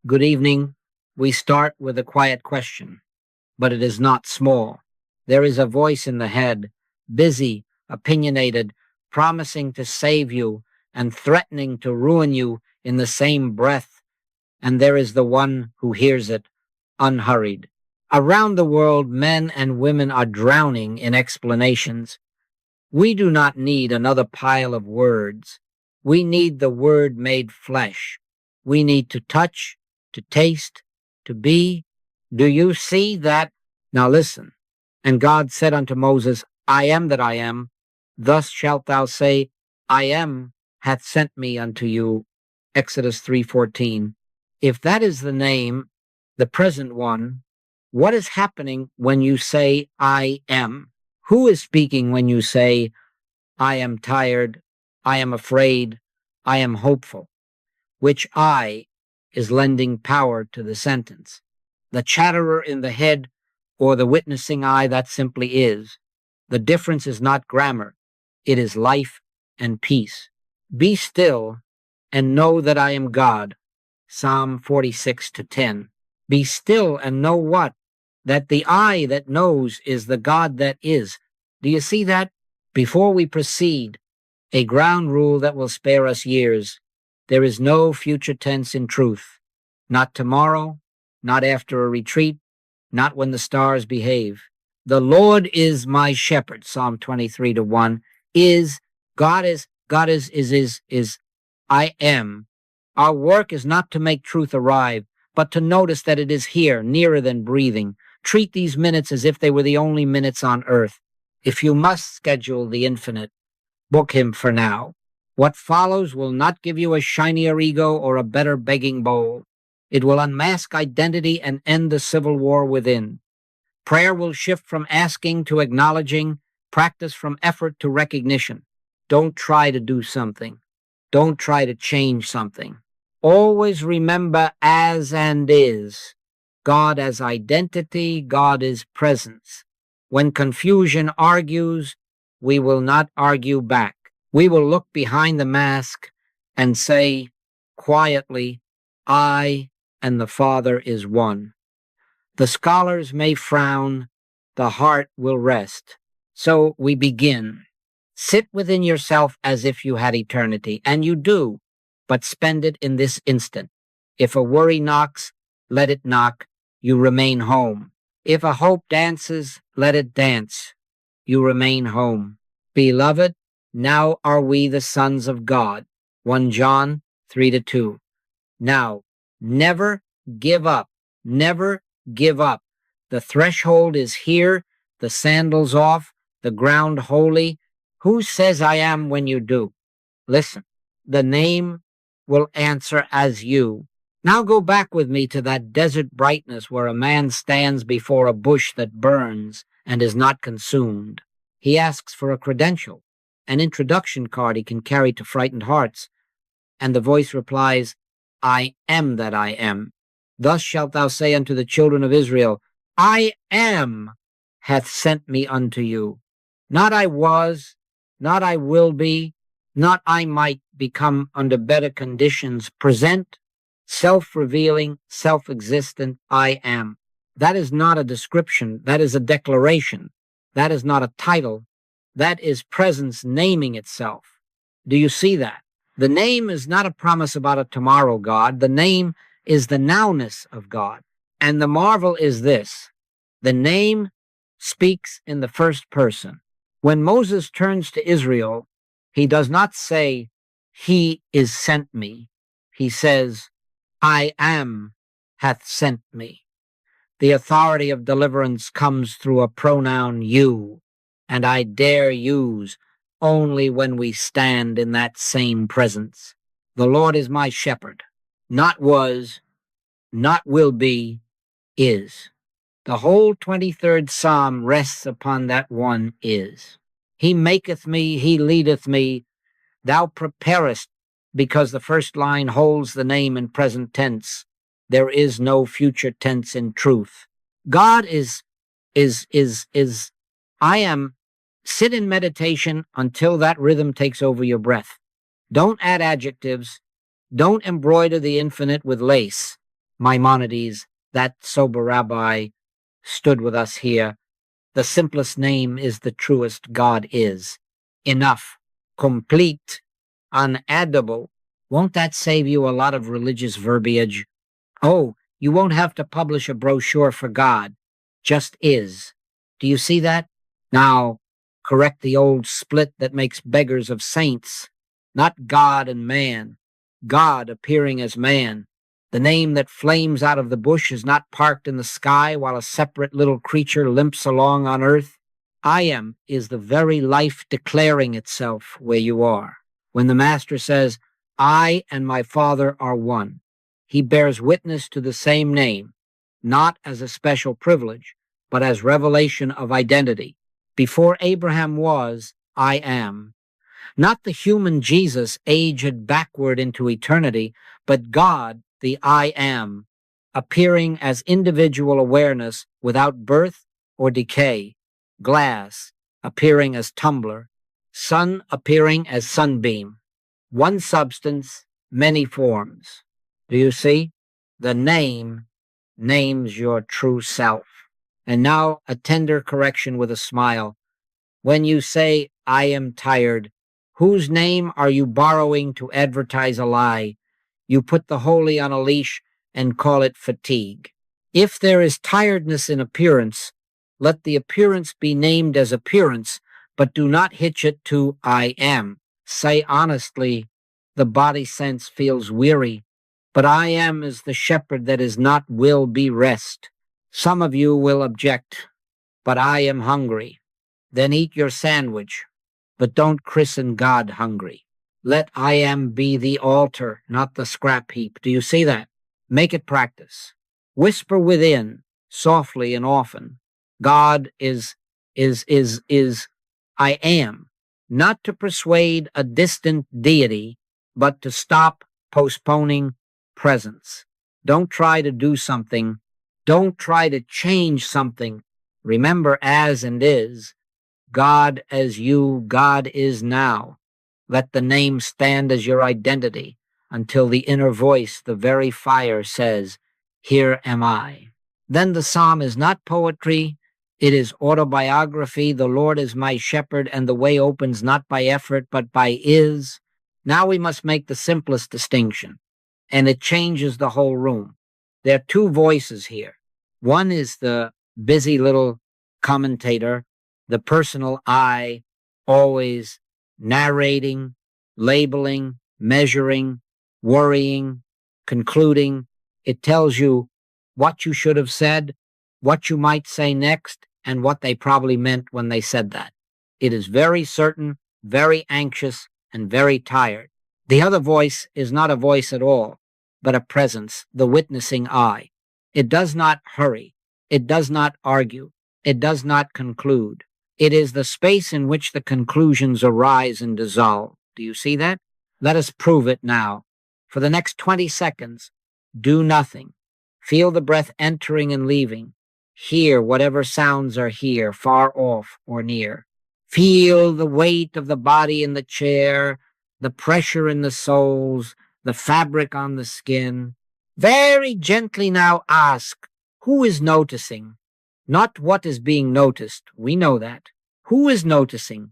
Good evening. We start with a quiet question, but it is not small. There is a voice in the head, busy, opinionated, promising to save you and threatening to ruin you in the same breath. And there is the one who hears it, unhurried. Around the world, men and women are drowning in explanations. We do not need another pile of words. We need the Word made flesh. We need to touch, to taste, to be. Do you see that? Now listen. And God said unto Moses, I am that I am. Thus shalt thou say, I am hath sent me unto you. Exodus 3:14. If that is the name, the present one, what is happening when you say, I am? Who is speaking when you say, I am tired, I am afraid, I am hopeful? Which I is lending power to the sentence. The chatterer in the head or the witnessing eye, that simply is. The difference is not grammar. It is life and peace. Be still and know that I am God. Psalm 46:10. Be still and know what? That the I that knows is the God that is. Do you see that? Before we proceed, a ground rule that will spare us years. There is no future tense in truth. Not tomorrow, not after a retreat, not when the stars behave. The Lord is my shepherd, Psalm 23:1, God is, I am. Our work is not to make truth arrive, but to notice that it is here, nearer than breathing. Treat these minutes as if they were the only minutes on earth. If you must schedule the infinite, book him for now. What follows will not give you a shinier ego or a better begging bowl. It will unmask identity and end the civil war within. Prayer will shift from asking to acknowledging, practice from effort to recognition. Don't try to do something. Don't try to change something. Always remember as and is. God as identity, God is presence. When confusion argues, we will not argue back. We will look behind the mask and say quietly, I and the Father is one. The scholars may frown, the heart will rest. So we begin. Sit within yourself as if you had eternity, and you do, but spend it in this instant. If a worry knocks, let it knock. You remain home. If a hope dances, let it dance. You remain home. Beloved, now are we the sons of God. 1 John 3:2. Now, never give up. Never give up. The threshold is here, the sandals off, the ground holy. Who says I am when you do? Listen, the name will answer as you. Now go back with me to that desert brightness where a man stands before a bush that burns and is not consumed. He asks for a credential, an introduction card he can carry to frightened hearts, and the voice replies, I am that I am. Thus shalt thou say unto the children of Israel, I am hath sent me unto you. Not I was, not I will be, not I might become under better conditions. Present, self-revealing, self-existent, I am. That is not a description. That is a declaration. That is not a title. That is presence naming itself. Do you see that? The name is not a promise about a tomorrow God. The name is the nowness of God. And the marvel is this. The name speaks in the first person. When Moses turns to Israel, he does not say, he is sent me. He says, I am hath sent me. The authority of deliverance comes through a pronoun you, and I dare use only when we stand in that same presence. The Lord is my shepherd, not was, not will be, is. The whole 23rd Psalm rests upon that one is. He maketh me, he leadeth me, thou preparest, because the first line holds the name in present tense. There is no future tense in truth. God is I am. Sit in meditation until that rhythm takes over your breath. Don't add adjectives. Don't embroider the infinite with lace. Maimonides, that sober rabbi, stood with us here. The simplest name is the truest. God is. Enough. Complete. Unaddable. Won't that save you a lot of religious verbiage? Oh, you won't have to publish a brochure for God. Just is. Do you see that? Now, correct the old split that makes beggars of saints. Not God and man. God appearing as man. The name that flames out of the bush is not parked in the sky while a separate little creature limps along on earth. I am is the very life declaring itself where you are. When the Master says, I and my Father are one, he bears witness to the same name, not as a special privilege, but as revelation of identity. Before Abraham was, I am. Not the human Jesus aged backward into eternity, but God, the I am, appearing as individual awareness without birth or decay. Glass appearing as tumbler. Sun appearing as sunbeam. One substance, many forms. Do you see? The name names your true self. And now a tender correction with a smile. When you say, I am tired, whose name are you borrowing to advertise a lie? You put the holy on a leash and call it fatigue. If there is tiredness in appearance, let the appearance be named as appearance, but do not hitch it to I am. Say honestly, the body sense feels weary, but I am as the shepherd that is not will be rest. Some of you will object, but I am hungry. Then eat your sandwich, but don't christen God hungry. Let I am be the altar, not the scrap heap. Do you see that? Make it practice. Whisper within, softly and often. God is I am, not to persuade a distant deity, but to stop postponing presence. Don't try to do something. Don't try to change something. Remember as and is. God as you, God is now. Let the name stand as your identity until the inner voice, the very fire, says, here am I. Then the psalm is not poetry, it is autobiography. The Lord is my shepherd, and the way opens not by effort, but by is. Now we must make the simplest distinction, and it changes the whole room. There are two voices here. One is the busy little commentator, the personal I, always narrating, labeling, measuring, worrying, concluding. It tells you what you should have said, what you might say next, and what they probably meant when they said that. It is very certain, very anxious, and very tired. The other voice is not a voice at all, but a presence, the witnessing I. It does not hurry. It does not argue. It does not conclude. It is the space in which the conclusions arise and dissolve. Do you see that? Let us prove it now. For the next 20 seconds, do nothing. Feel the breath entering and leaving. Hear whatever sounds are here, far off or near. Feel the weight of the body in the chair, the pressure in the soles, the fabric on the skin. Very gently now ask, who is noticing? Not what is being noticed. We know that. Who is noticing?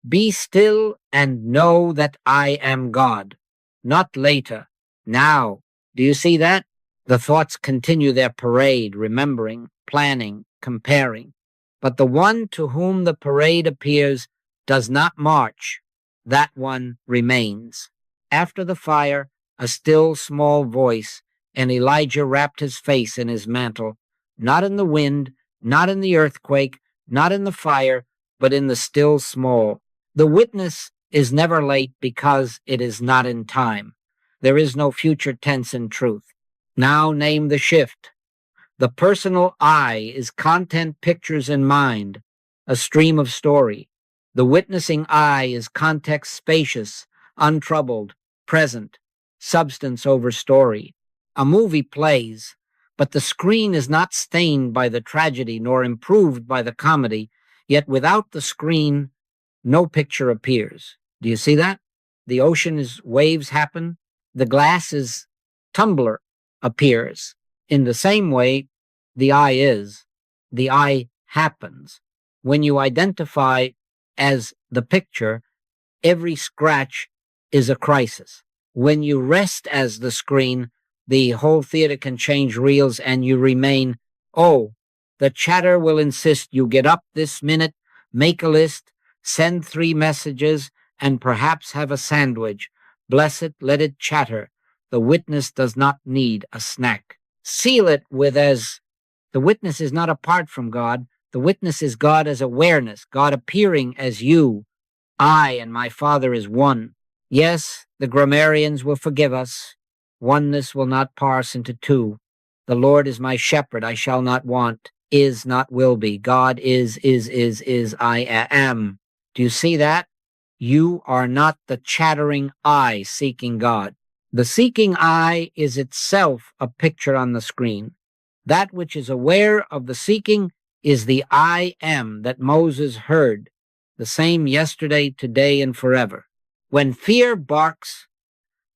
Be still and know that I am God. Not later. Now. Do you see that? The thoughts continue their parade, remembering, planning, comparing. But the one to whom the parade appears does not march. That one remains. After the fire, a still small voice, and Elijah wrapped his face in his mantle, not in the wind, not in the earthquake, not in the fire, but in the still small. The witness is never late because it is not in time. There is no future tense in truth. Now name the shift. The personal I is content, pictures in mind, a stream of story. The witnessing I is context spacious, untroubled, present, substance over story. A movie plays, but the screen is not stained by the tragedy nor improved by the comedy, yet without the screen, no picture appears. Do you see that? The ocean is waves happen. The glass is tumbler appears. In the same way, the I happens. When you identify as the picture, every scratch is a crisis. When you rest as the screen, the whole theater can change reels and you remain, oh, the chatter will insist you get up this minute, make a list, send 3 messages, and perhaps have a sandwich. Bless it, let it chatter. The witness does not need a snack. Seal it with as the witness is not apart from God. The witness is God as awareness, God appearing as you. I and my Father is one. Yes, the grammarians will forgive us. Oneness will not parse into 2. The Lord is my shepherd, I shall not want. Is, not will be. God is, I am. Do you see that? You are not the chattering I seeking God. The seeking I is itself a picture on the screen. That which is aware of the seeking is the I am that Moses heard, the same yesterday, today, and forever. When fear barks,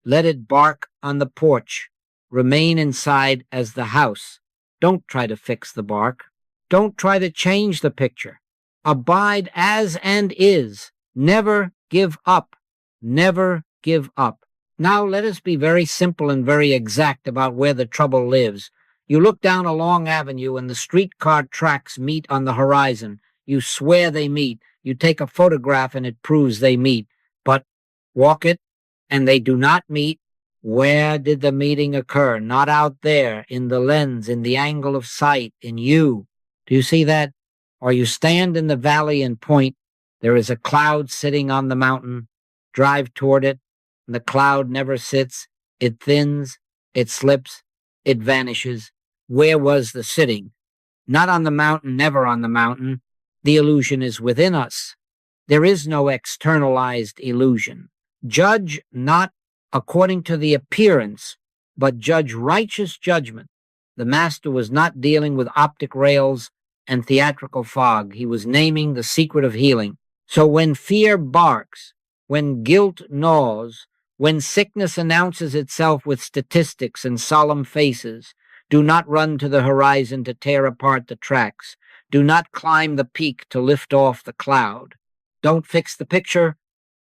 let it bark on the porch. Remain inside as the house. Don't try to fix the bark. Don't try to change the picture. Abide as and is. Never give up. Never give up. Now let us be very simple and very exact about where the trouble lives. You look down a long avenue and the streetcar tracks meet on the horizon. You swear they meet. You take a photograph and it proves they meet. But walk it and they do not meet. Where did the meeting occur? Not out there, in the lens, in the angle of sight, in you. Do you see that? Or you stand in the valley and point. There is a cloud sitting on the mountain. Drive toward it. The cloud never sits. It thins. It slips. It vanishes. Where was the sitting? Not on the mountain, never on the mountain. The illusion is within us. There is no externalized illusion. Judge not according to the appearance, but judge righteous judgment. The master was not dealing with optic rails and theatrical fog. He was naming the secret of healing. So when fear barks, when guilt gnaws, when sickness announces itself with statistics and solemn faces, do not run to the horizon to tear apart the tracks. Do not climb the peak to lift off the cloud. Don't fix the picture,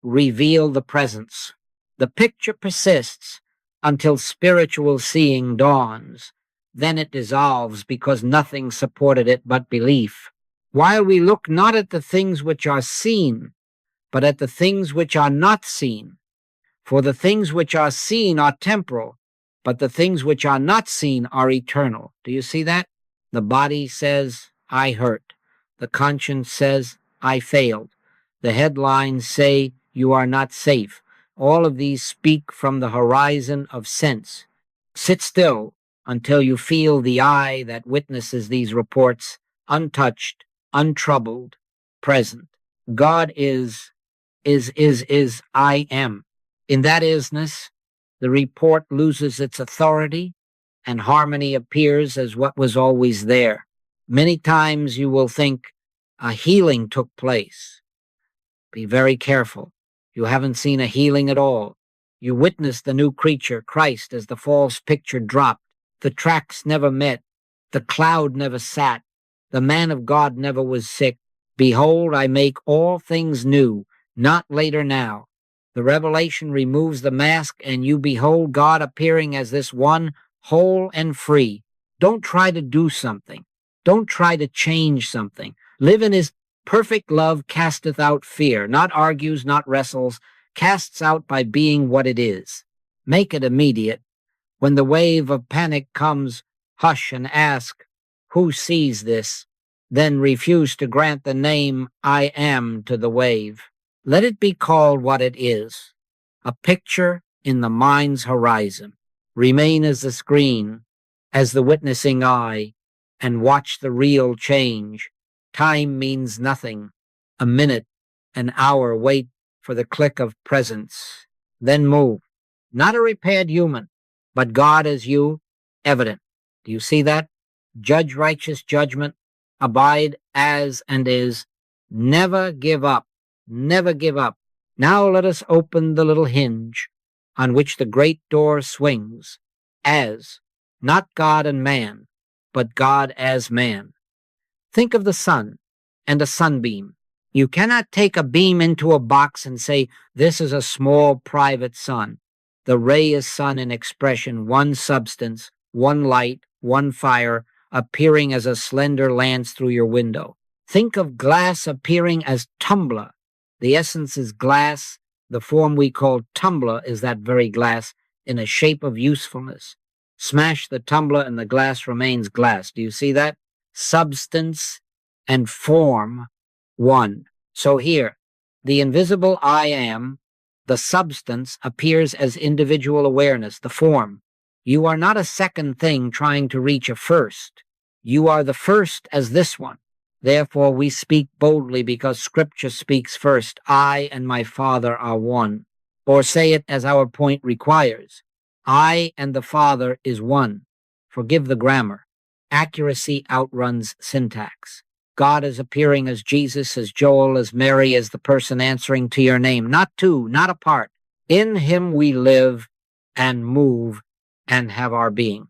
reveal the presence. The picture persists until spiritual seeing dawns. Then it dissolves because nothing supported it but belief. While we look not at the things which are seen, but at the things which are not seen. For the things which are seen are temporal, but the things which are not seen are eternal. Do you see that? The body says, I hurt. The conscience says, I failed. The headlines say, you are not safe. All of these speak from the horizon of sense. Sit still until you feel the I that witnesses these reports, untouched, untroubled, present. God is, I am. In that isness, the report loses its authority and harmony appears as what was always there. Many times you will think a healing took place. Be very careful. You haven't seen a healing at all. You witnessed the new creature, Christ, as the false picture dropped. The tracks never met. The cloud never sat. The man of God never was sick. Behold, I make all things new, not later now. The revelation removes the mask, and you behold God appearing as this one, whole and free. Don't try to do something. Don't try to change something. Live in his perfect love casteth out fear, not argues, not wrestles, casts out by being what it is. Make it immediate. When the wave of panic comes, hush and ask, who sees this? Then refuse to grant the name I am to the wave. Let it be called what it is, a picture in the mind's horizon. Remain as the screen, as the witnessing eye, and watch the real change. Time means nothing. A minute, an hour, wait for the click of presence. Then move. Not a repaired human, but God as you, evident. Do you see that? Judge righteous judgment. Abide as and is. Never give up. Never give up. Now let us open the little hinge on which the great door swings. As not God and man, but God as man. Think of the sun and a sunbeam. You cannot take a beam into a box and say, this is a small private sun. The ray is sun in expression, one substance, one light, one fire, appearing as a slender lance through your window. Think of glass appearing as tumbler. The essence is glass. The form we call tumbler is that very glass in a shape of usefulness. Smash the tumbler and the glass remains glass. Do you see that? Substance and form, one. So here, the invisible I am, the substance, appears as individual awareness, the form. You are not a second thing trying to reach a first. You are the first as this one. Therefore, we speak boldly because Scripture speaks first. I and my Father are one. Or say it as our point requires. I and the Father is one. Forgive the grammar. Accuracy outruns syntax. God is appearing as Jesus, as Joel, as Mary, as the person answering to your name. Not two, not apart. In him we live and move and have our being.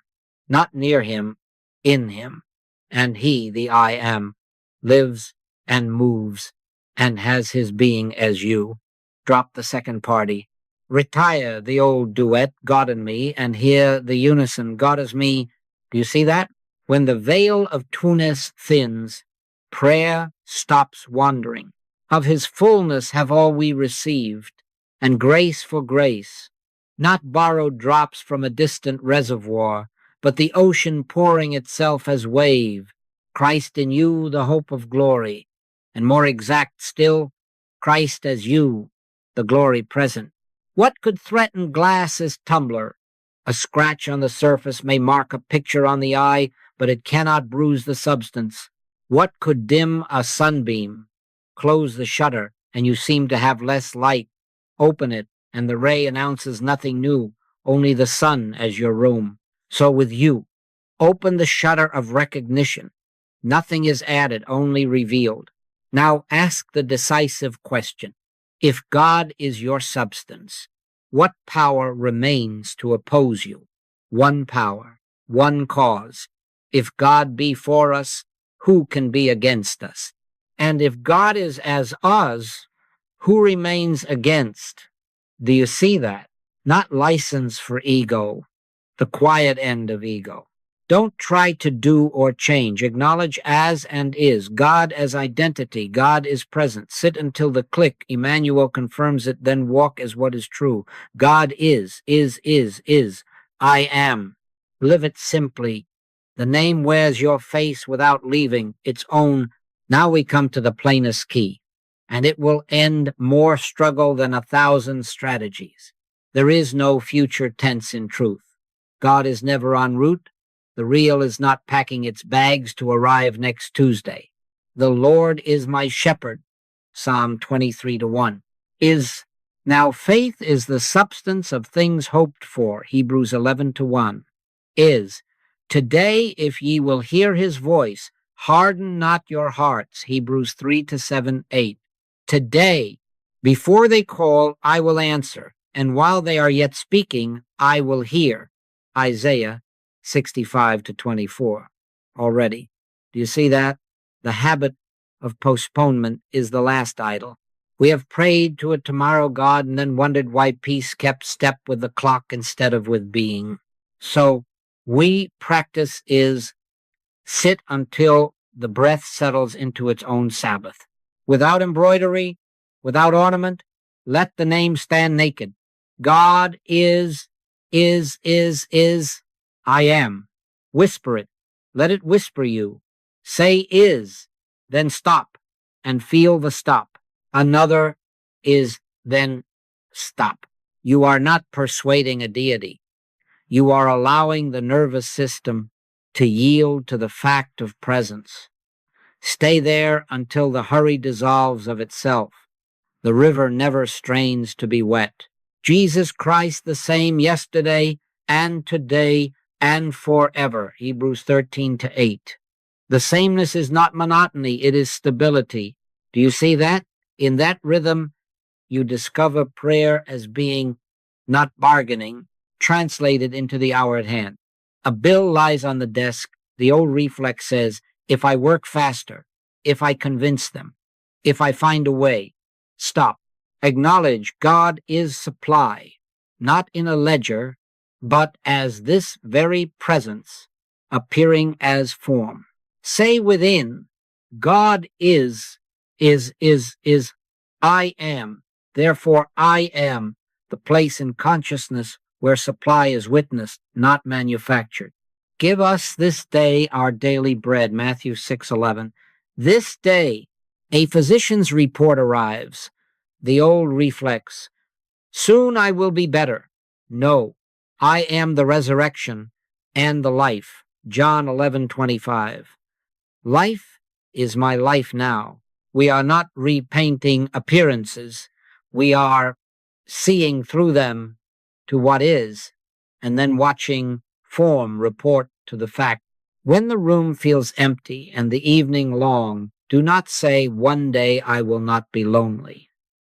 Not near him, in him. And he, the I am, lives and moves and has his being as you. Drop the second party. Retire the old duet, God and me, and hear the unison, God is me. Do you see that? When the veil of two-ness thins, prayer stops wandering. Of his fullness have all we received, and grace for grace, not borrowed drops from a distant reservoir, but the ocean pouring itself as wave. Christ in you, the hope of glory, and more exact still, Christ as you, the glory present. What could threaten glass as tumbler? A scratch on the surface may mark a picture on the eye, but it cannot bruise the substance. What could dim a sunbeam? Close the shutter, and you seem to have less light. Open it, and the ray announces nothing new, only the sun as your room. So with you, open the shutter of recognition. Nothing is added, only revealed. Now ask the decisive question. If God is your substance, what power remains to oppose you? One power, one cause. If God be for us, who can be against us? And if God is as us, who remains against? Do you see that? Not license for ego, the quiet end of ego. Don't try to do or change. Acknowledge as and is. God as identity. God is present. Sit until the click. Emmanuel confirms it, then walk as what is true. God is. I am. Live it simply. The name wears your face without leaving its own. Now we come to the plainest key, and it will end more struggle than 1,000 strategies. There is no future tense in truth. God is never en route. The real is not packing its bags to arrive next Tuesday. The Lord is my shepherd, Psalm 23:1. Now faith is the substance of things hoped for, Hebrews 11:1. Today, if ye will hear his voice, harden not your hearts, Hebrews 3:7-8. Today, before they call, I will answer, and while they are yet speaking, I will hear, Isaiah 65-24. Already. Do you see that? The habit of postponement is the last idol. We have prayed to a tomorrow God and then wondered why peace kept step with the clock instead of with being. So we practice is sit until the breath settles into its own Sabbath. Without embroidery, without ornament, let the name stand naked. God is, I am. Whisper it. Let it whisper you. Say is, then stop, and feel the stop. Another is, then stop. You are not persuading a deity. You are allowing the nervous system to yield to the fact of presence. Stay there until the hurry dissolves of itself. The river never strains to be wet. Jesus Christ the same yesterday and today and forever, Hebrews 13-8. The sameness is not monotony, it is stability. Do you see that? In that rhythm, you discover prayer as being not bargaining, translated into the hour at hand. A bill lies on the desk. The old reflex says, if I work faster, if I convince them, if I find a way. Stop. Acknowledge God is supply, not in a ledger, but as this very presence, appearing as form. Say within, God is, I am. Therefore, I am the place in consciousness where supply is witnessed, not manufactured. Give us this day our daily bread, Matthew 6:11. This day, a physician's report arrives. The old reflex, soon I will be better. No, I am the resurrection and the life. John 11:25. Life is my life now. We are not repainting appearances. We are seeing through them to what is, and then watching form report to the fact. When the room feels empty and the evening long, do not say, one day I will not be lonely.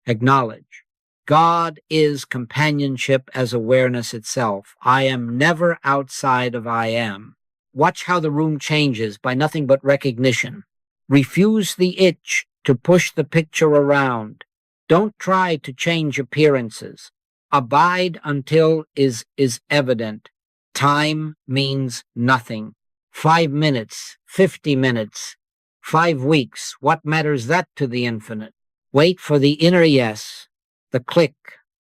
Acknowledge, God is companionship as awareness itself. I am never outside of I am. Watch how the room changes by nothing but recognition. Refuse the itch to push the picture around. Don't try to change appearances. Abide until is evident. Time means nothing. 5 minutes, 50 minutes, 5 weeks. What matters that to the infinite? Wait for the inner yes, the click,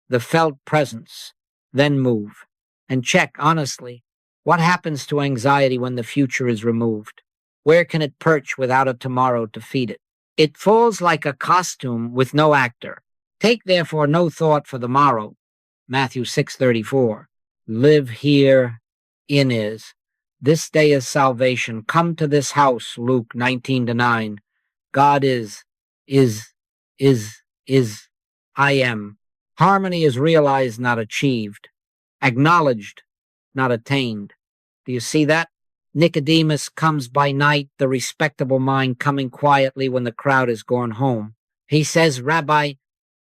the felt presence, then move. And check, honestly, what happens to anxiety when the future is removed? Where can it perch without a tomorrow to feed it? It falls like a costume with no actor. Take therefore no thought for the morrow. Matthew 6:34. Live here in is. This day is salvation. Come to this house, Luke 19:9. God is, I am. Harmony is realized, not achieved. Acknowledged, not attained. Do you see that? Nicodemus comes by night, the respectable mind coming quietly when the crowd is gone home. He says, Rabbi,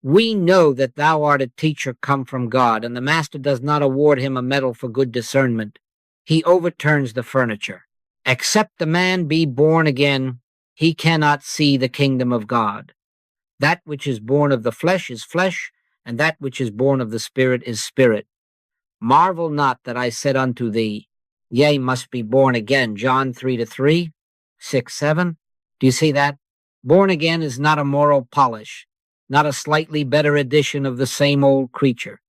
we know that thou art a teacher come from God, and the master does not award him a medal for good discernment. He overturns the furniture. Except the man be born again, he cannot see the kingdom of God. That which is born of the flesh is flesh, and that which is born of the Spirit is spirit. Marvel not that I said unto thee, yea, must be born again. John 3:3, 6:7. Do you see that? Born again is not a moral polish, not a slightly better edition of the same old creature.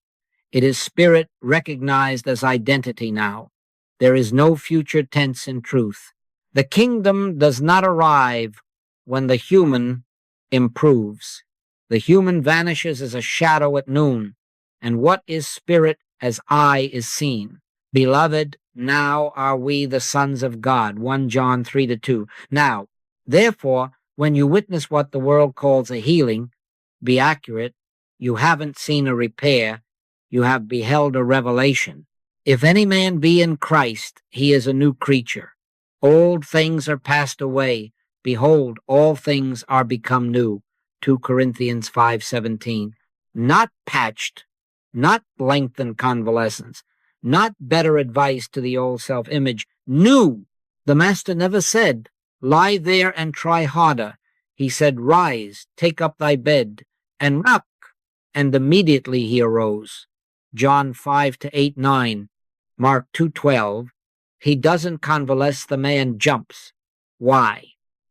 It is spirit recognized as identity now. There is no future tense in truth. The kingdom does not arrive when the human improves. The human vanishes as a shadow at noon, and what is spirit as eye is seen. Beloved, now are we the sons of God. 1 John 3:2. Now, therefore, when you witness what the world calls a healing, be accurate. You haven't seen a repair. You have beheld a revelation. If any man be in Christ, he is a new creature. Old things are passed away. Behold, all things are become new. 2 Corinthians 5:17. Not patched, not lengthened convalescence, not better advice to the old self-image. New. The master never said, lie there and try harder. He said, rise, take up thy bed, and rock. And immediately he arose. John 5:8, 9. Mark 2:12. He doesn't convalesce, the man jumps. Why?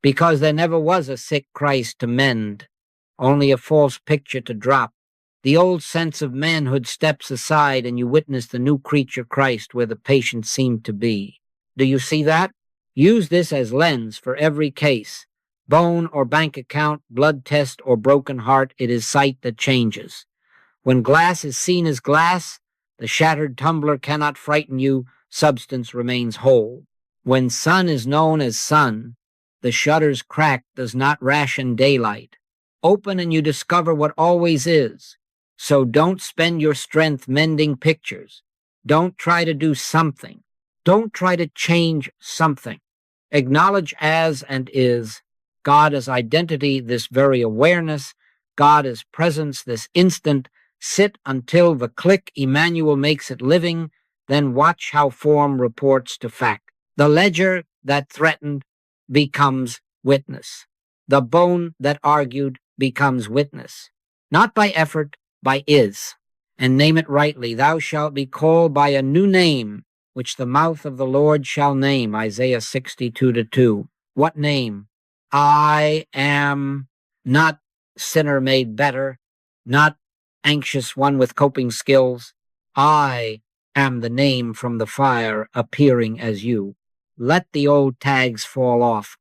Because there never was a sick Christ to mend, only a false picture to drop. The old sense of manhood steps aside and you witness the new creature Christ where the patient seemed to be. Do you see that? Use this as lens for every case. Bone or bank account, blood test or broken heart, it is sight that changes. When glass is seen as glass, the shattered tumbler cannot frighten you, substance remains whole. When sun is known as sun, the shutter's crack does not ration daylight. Open and you discover what always is. So don't spend your strength mending pictures. Don't try to do something. Don't try to change something. Acknowledge as and is. God as identity, this very awareness. God as presence, this instant. Sit until the click Emmanuel makes it living. Then watch how form reports to fact. The ledger that threatened becomes witness. The bone that argued becomes witness. Not by effort, by is. And name it rightly. Thou shalt be called by a new name, which the mouth of the Lord shall name. Isaiah 62:2. What name? I am, not sinner made better, not anxious one with coping skills. I am the name from the fire appearing as you. Let the old tags fall off.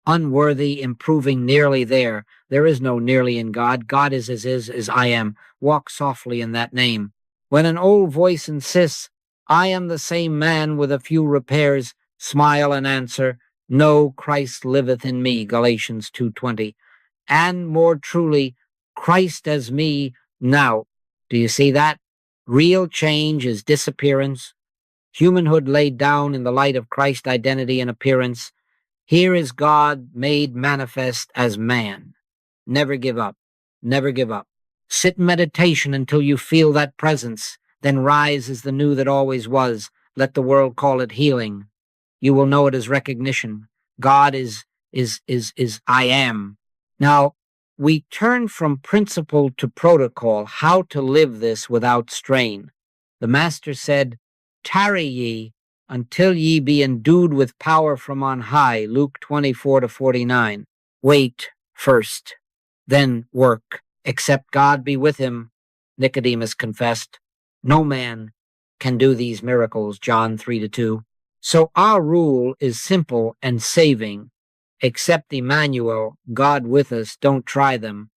Unworthy, improving, nearly there. There is no nearly in God. God is as I am. Walk softly in that name. When an old voice insists, I am the same man with a few repairs, smile and answer, no, Christ liveth in me, Galatians 2:20. And more truly, Christ as me now. Do you see that? Real change is disappearance. Humanhood laid down in the light of Christ's identity and appearance. Here is God made manifest as man. Never give up. Never give up. Sit in meditation until you feel that presence. Then rise as the new that always was. Let the world call it healing. You will know it as recognition. God is I am. Now, we turn from principle to protocol, how to live this without strain. The Master said, tarry ye until ye be endued with power from on high, Luke 24:49. Wait first, then work, except God be with him, Nicodemus confessed. No man can do these miracles, John 3:2. So our rule is simple and saving. Except Emmanuel, God with us, don't try them.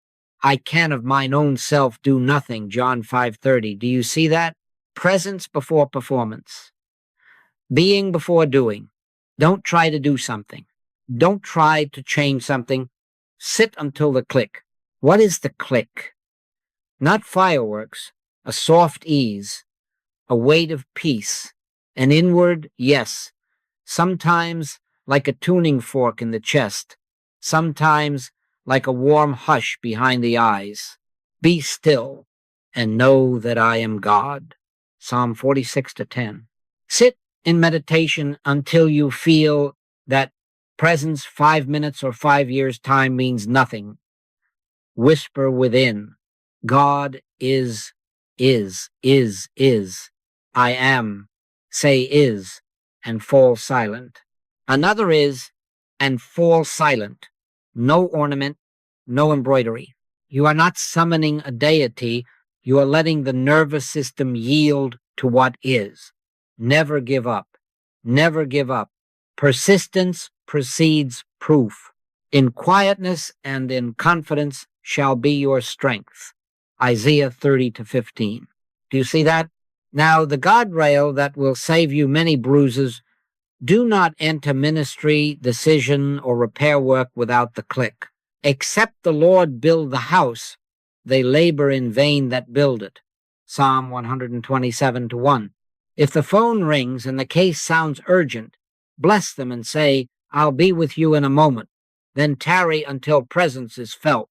I can of mine own self do nothing, John 5:30. Do you see that? Presence before performance. Being before doing. Don't try to do something. Don't try to change something. Sit until the click. What is the click? Not fireworks, a soft ease, a weight of peace, an inward yes, sometimes like a tuning fork in the chest, sometimes like a warm hush behind the eyes. Be still and know that I am God. Psalm 46:10. Sit in meditation until you feel that presence 5 minutes or 5 years' time means nothing. Whisper within, God is. I am. Say is, and fall silent. Another is, and fall silent. No ornament, no embroidery. You are not summoning a deity. You are letting the nervous system yield to what is. Never give up. Never give up. Persistence precedes proof. In quietness and in confidence shall be your strength. Isaiah 30:15. Do you see that? Now, the guardrail that will save you many bruises. Do not enter ministry, decision, or repair work without the click. Except the Lord build the house, they labor in vain that build it. Psalm 127:1. If the phone rings and the case sounds urgent, bless them and say, I'll be with you in a moment. Then tarry until presence is felt.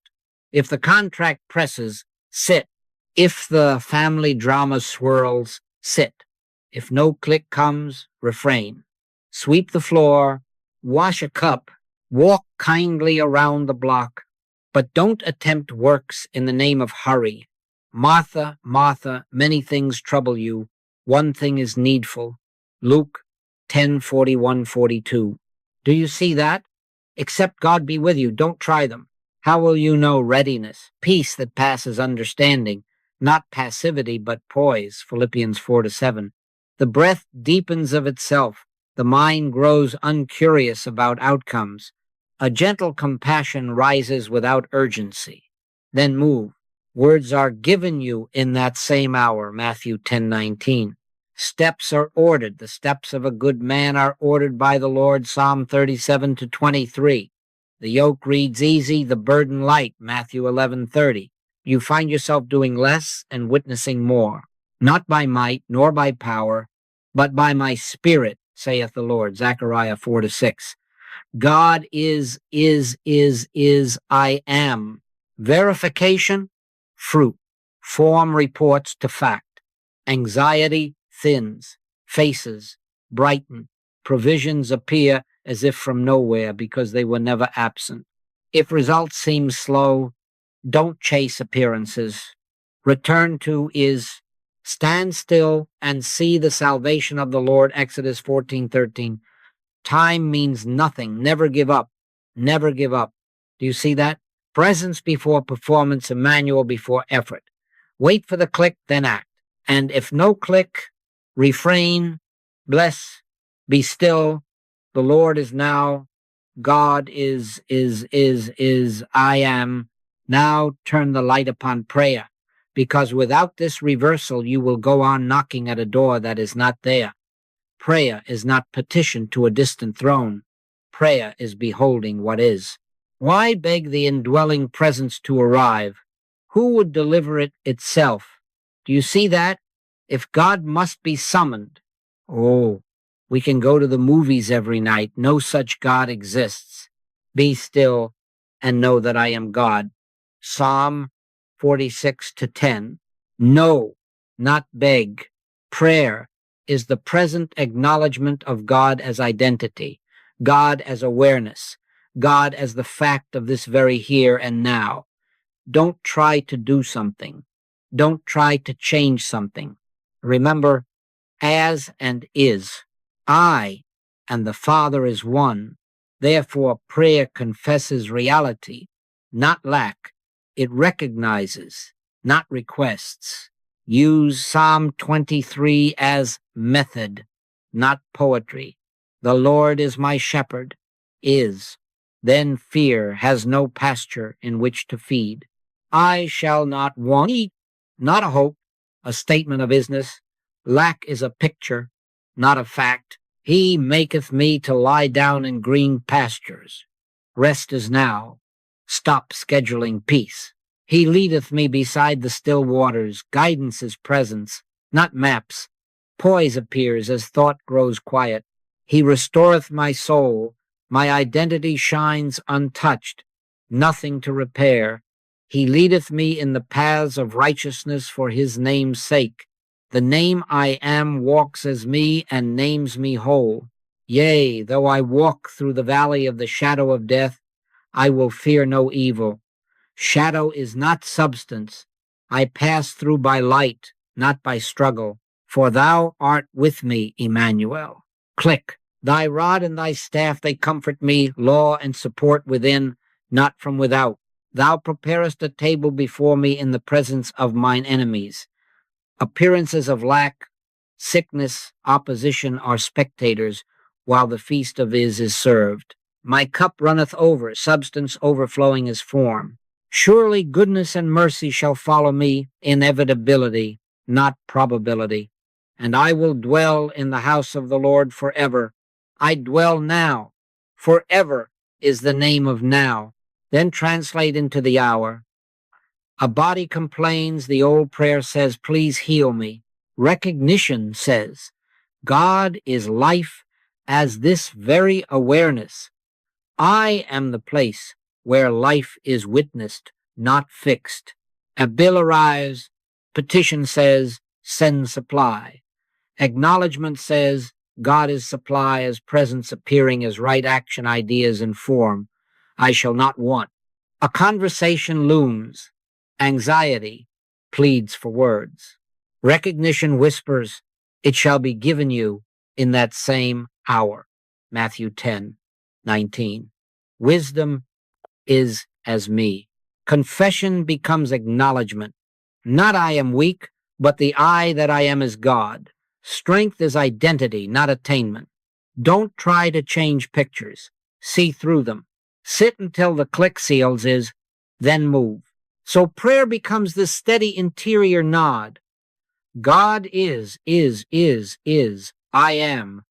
If the contract presses, sit. If the family drama swirls, sit. If no click comes, refrain. Sweep the floor, wash a cup, walk kindly around the block, but don't attempt works in the name of hurry. Martha, Martha, many things trouble you. One thing is needful. Luke 10:41-42. Do you see that? Except God be with you, don't try them. How will you know readiness, peace that passes understanding, not passivity but poise, Philippians 4-7. The breath deepens of itself. The mind grows uncurious about outcomes. A gentle compassion rises without urgency. Then move. Words are given you in that same hour, Matthew 10:19. Steps are ordered. The steps of a good man are ordered by the Lord, Psalm 37-23. The yoke reads easy, the burden light, Matthew 11:30. You find yourself doing less and witnessing more, not by might nor by power, but by my spirit, saith the Lord, Zechariah 4-6. God is, I am. Verification, fruit. Form reports to fact. Anxiety thins. faces brighten, provisions appear as if from nowhere because they were never absent. If results seem slow, don't chase appearances. Return to is stand still and see the salvation of the Lord, Exodus 14:13. Time means nothing. Never give up. Never give up. Do you see that? Presence before performance, Emmanuel before effort. Wait for the click, then act. And if no click, refrain, bless, be still. The Lord is now. God is, I am. Now turn the light upon prayer, because without this reversal, you will go on knocking at a door that is not there. Prayer is not petition to a distant throne. Prayer is beholding what is. Why beg the indwelling presence to arrive? Who would deliver it itself? Do you see that? If God must be summoned, oh, we can go to the movies every night. No such God exists. Be still and know that I am God. Psalm 46:10. No, not beg. Prayer is the present acknowledgement of God as identity, God as awareness, God as the fact of this very here and now. Don't try to do something. Don't try to change something. Remember, as and is. I and the Father is one. Therefore, prayer confesses reality, not lack. It recognizes, not requests. Use Psalm 23 as method, not poetry. The Lord is my shepherd, is. Then fear has no pasture in which to feed. I shall not want, not a hope, a statement of isness. Lack is a picture, not a fact. He maketh me to lie down in green pastures. Rest is now. Stop scheduling peace. He leadeth me beside the still waters. Guidance is presence, not maps. Poise appears as thought grows quiet. He restoreth my soul. My identity shines untouched. Nothing to repair. He leadeth me in the paths of righteousness for his name's sake. The name I am walks as me and names me whole. Yea, though I walk through the valley of the shadow of death, I will fear no evil. Shadow is not substance. I pass through by light, not by struggle. For thou art with me, Emmanuel. Click. Thy rod and thy staff, they comfort me, law and support within, not from without. Thou preparest a table before me in the presence of mine enemies. Appearances of lack, sickness, opposition are spectators, while the feast of is served. My cup runneth over, substance overflowing is form. Surely goodness and mercy shall follow me, inevitability, not probability. And I will dwell in the house of the Lord forever. I dwell now. Forever is the name of now. Then translate into the hour. A body complains, the old prayer says, please heal me. Recognition says, God is life as this very awareness. I am the place where life is witnessed, not fixed. A bill arrives, petition says, send supply. Acknowledgement says, God is supply as presence appearing as right action ideas in form. I shall not want. A conversation looms. Anxiety pleads for words. Recognition whispers, it shall be given you in that same hour. Matthew 10:19. Wisdom is as me. Confession becomes acknowledgement. Not I am weak, but the I that I am is God. Strength is identity, not attainment. Don't try to change pictures. See through them. Sit until the click seals is, then move. So prayer becomes this steady interior nod. God is, I am.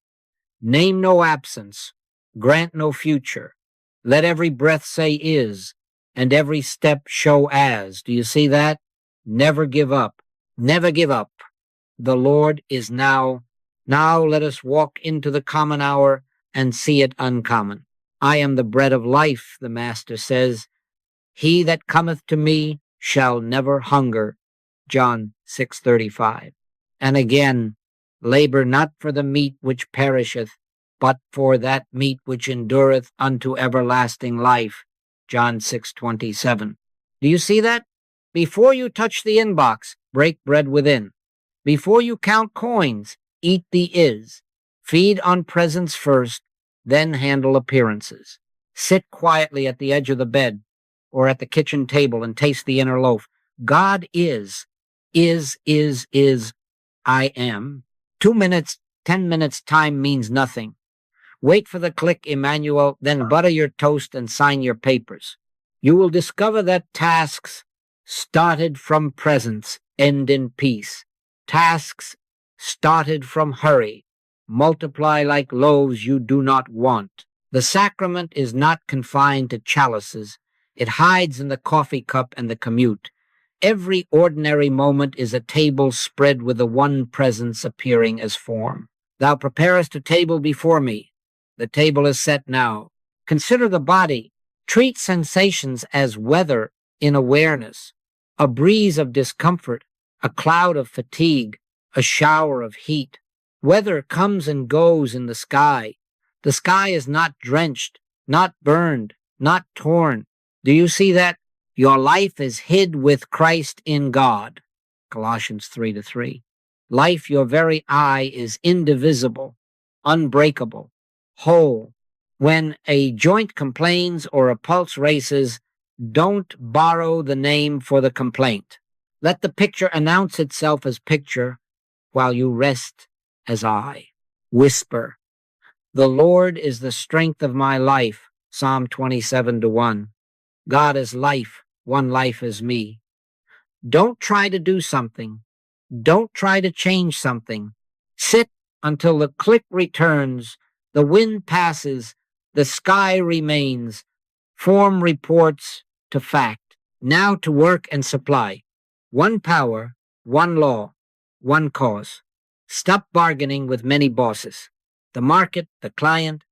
Name no absence, grant no future. Let every breath say is, and every step show as. Do you see that? Never give up. Never give up. The Lord is now. Now let us walk into the common hour and see it uncommon. I am the bread of life, the Master says. He that cometh to me shall never hunger. John 6:35. And again, Labor not for the meat which perisheth, but for that meat which endureth unto everlasting life. John 6:27. Do you see that? Before you touch the inbox, break bread within. Before you count coins, eat the is. Feed on presence first, then handle appearances. Sit quietly at the edge of the bed or at the kitchen table and taste the inner loaf. God is, I am. 2 minutes, 10 minutes time means nothing. Wait for the click, Emmanuel, then butter your toast and sign your papers. You will discover that tasks started from presence end in peace. Tasks started from hurry multiply like loaves you do not want. The sacrament is not confined to chalices. It hides in the coffee cup and the commute. Every ordinary moment is a table spread with the one presence appearing as form. Thou preparest a table before me. The table is set now. Consider the body. Treat sensations as weather in awareness, a breeze of discomfort, a cloud of fatigue, a shower of heat. Weather comes and goes in the sky. The sky is not drenched, not burned, not torn. Do you see that? Your life is hid with Christ in God. Colossians 3:3. Life, your very eye, is indivisible, unbreakable, whole. When a joint complains or a pulse races, don't borrow the name for the complaint. Let the picture announce itself as picture while you rest as I. Whisper, the Lord is the strength of my life. Psalm 27:1. God is life. One life is me. Don't try to do something. Don't try to change something. Sit until the click returns, the wind passes, the sky remains. Form reports to fact. Now to work and supply. One power, one law, one cause. Stop bargaining with many bosses. The market, the client,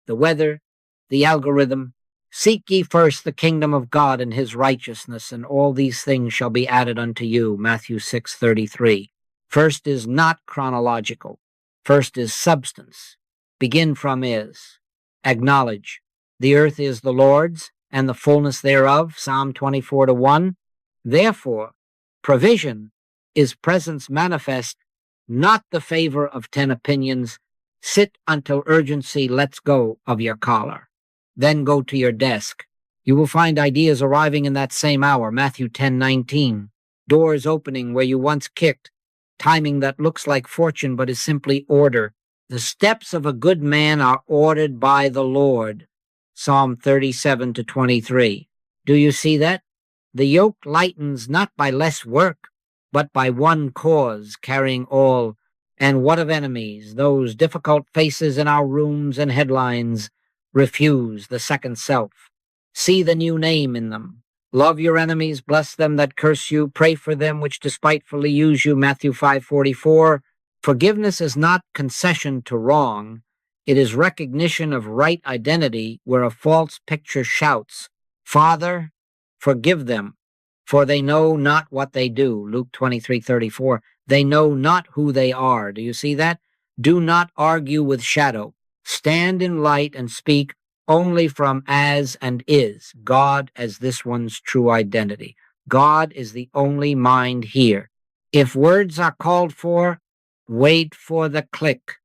the weather, the algorithm. Seek ye first the kingdom of God and his righteousness, and all these things shall be added unto you. Matthew 6:33. First is not chronological. First is substance. Begin from is. Acknowledge. The earth is the Lord's, and the fullness thereof. Psalm 24:1. Therefore, provision is presence manifest, not the favor of 10 opinions. Sit until urgency lets go of your collar. Then go to your desk. You will find ideas arriving in that same hour. Matthew 10:19. Doors opening where you once kicked. Timing that looks like fortune but is simply order. The steps of a good man are ordered by the Lord. Psalm 37:23. Do you see that? The yoke lightens not by less work, but by one cause carrying all. And what of enemies? Those difficult faces in our rooms and headlines. Refuse the second self. See the new name in them. Love your enemies, bless them that curse you, pray for them which despitefully use you. Matthew 5:44. Forgiveness is not concession to wrong. It is recognition of right identity where a false picture shouts, Father, forgive them, for they know not what they do. Luke 23:34. They know not who they are. Do you see that? Do not argue with shadow. Stand in light and speak only from as and is. God as this one's true identity. God is the only mind here. If words are called for, wait for the click.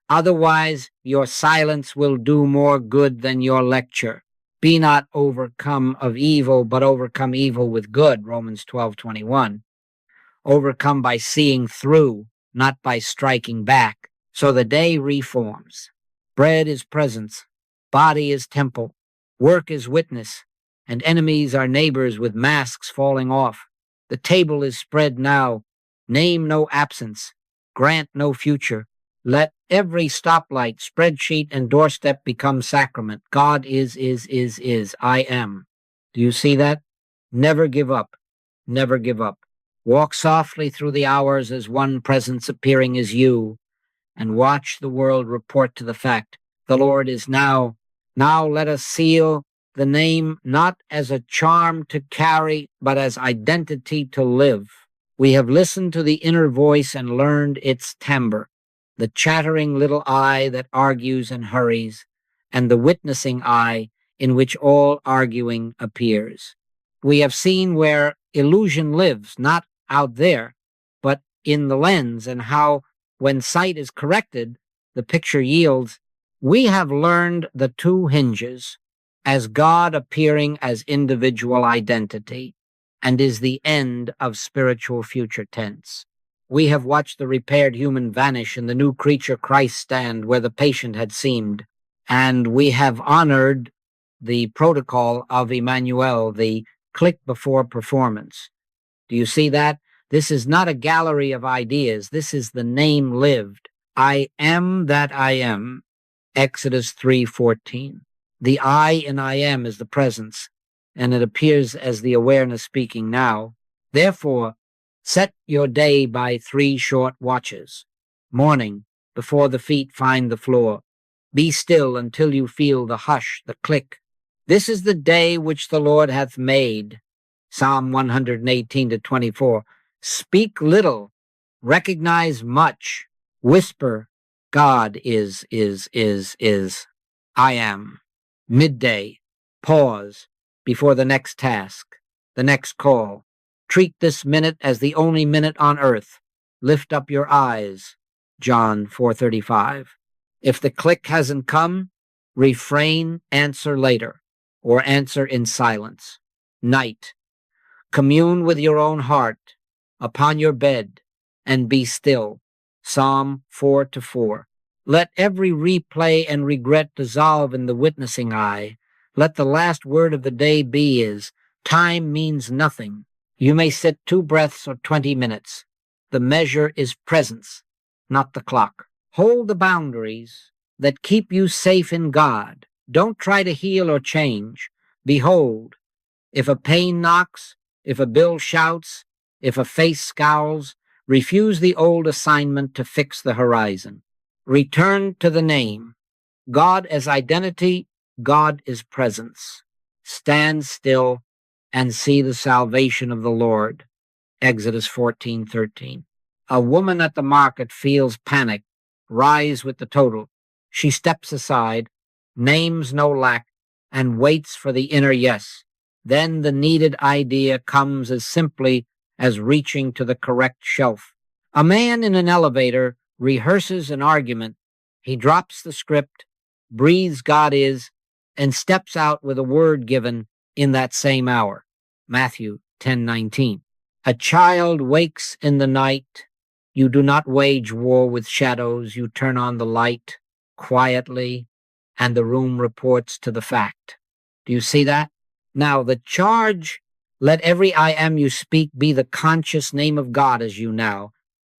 Otherwise, your silence will do more good than your lecture. Be not overcome of evil, but overcome evil with good. Romans 12:21. Overcome by seeing through, not by striking back. So the day reforms. Bread is presence. Body is temple. Work is witness. And enemies are neighbors with masks falling off. The table is spread now. Name no absence. Grant no future. Let every stoplight, spreadsheet, and doorstep become sacrament. God is. I am. Do you see that? Never give up. Never give up. Walk softly through the hours as one presence appearing as you, and watch the world report to the fact. The Lord is now. Now let us seal the name not as a charm to carry, but as identity to live. We have listened to the inner voice and learned its timbre. the chattering little eye that argues and hurries, and the witnessing eye in which all arguing appears. We have seen where illusion lives, not out there, but in the lens, and how, when sight is corrected, the picture yields. We have learned the two hinges as God appearing as individual identity and is the end of spiritual future tense. We have watched the repaired human vanish and the new creature Christ stand where the patient had seemed, and we have honored the protocol of Emmanuel, the click before performance. Do you see that? This is not a gallery of ideas. This is the name lived. I am that I am. Exodus 3:14. The I in I am is the presence, and it appears as the awareness speaking now. Therefore, set your day by 3 short watches. Morning, before the feet find the floor. Be still until you feel the hush, the click. This is the day which the Lord hath made. Psalm 118-24. Speak little, recognize much, whisper, God is. I am. Midday, pause before the next task, the next call. Treat this minute as the only minute on earth. Lift up your eyes. John 4:35. If the click hasn't come, refrain, answer later, or answer in silence. Night. Commune with your own heart upon your bed and be still. Psalm 4:4. Let every replay and regret dissolve in the witnessing eye. Let the last word of the day be is, time means nothing. You may sit 2 breaths or 20 minutes. The measure is presence, not the clock. Hold the boundaries that keep you safe in God. Don't try to heal or change. Behold, if a pain knocks, if a bill shouts, if a face scowls, refuse the old assignment to fix the horizon. Return to the name. God as identity, God is presence. Stand still and see the salvation of the Lord. Exodus 14:13. A woman at the market feels panic rise with the total. She steps aside, names no lack, and waits for the inner yes. Then the needed idea comes as simply as reaching to the correct shelf. A man in an elevator rehearses an argument. He drops the script, breathes God is, and steps out with a word given in that same hour. Matthew 10:19. A child wakes in the night. You do not wage war with shadows. You turn on the light quietly, and the room reports to the fact. Do you see that? Now, the charge, let every I am you speak be the conscious name of God as you now.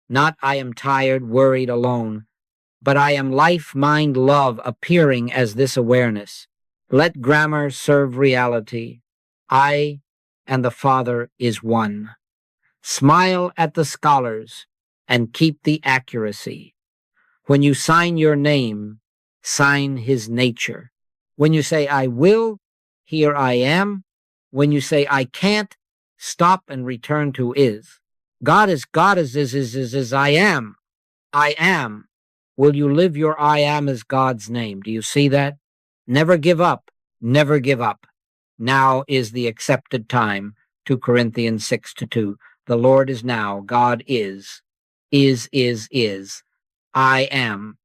Not I am tired, worried, alone, but I am life, mind, love appearing as this awareness. Let grammar serve reality. I and the Father is one. Smile at the scholars and keep the accuracy. When you sign your name, sign his nature. When you say I will, here I am. When you say I can't, stop and return to is. God is I am. I am. Will you live your I am as God's name? Do you see that? Never give up. Never give up. Now is the accepted time. 2 Corinthians 6:2. The Lord is now. God is. I am.